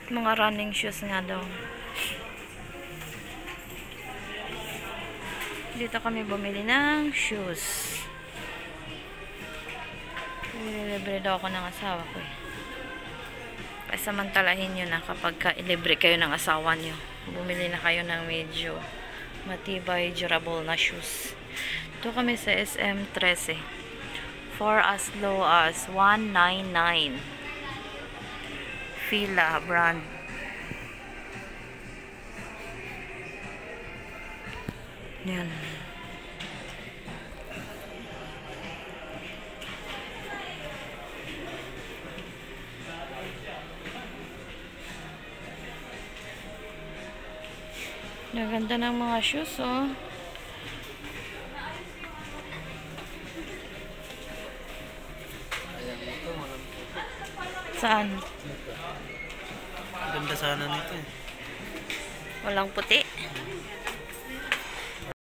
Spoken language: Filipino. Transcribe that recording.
Mga running shoes nga daw. Dito kami bumili ng shoes. Libre daw ako ng asawa ko eh. Pasamantalahin nyo na kapag libre kayo ng asawa nyo. Bumili na kayo ng medyo matibay, durable na shoes. Ito kami sa SM13. For as low as $199. Fila brand. Yan. Ganda ng mga shoes, oh. Saan? Ganda sana nito eh. Walang puti.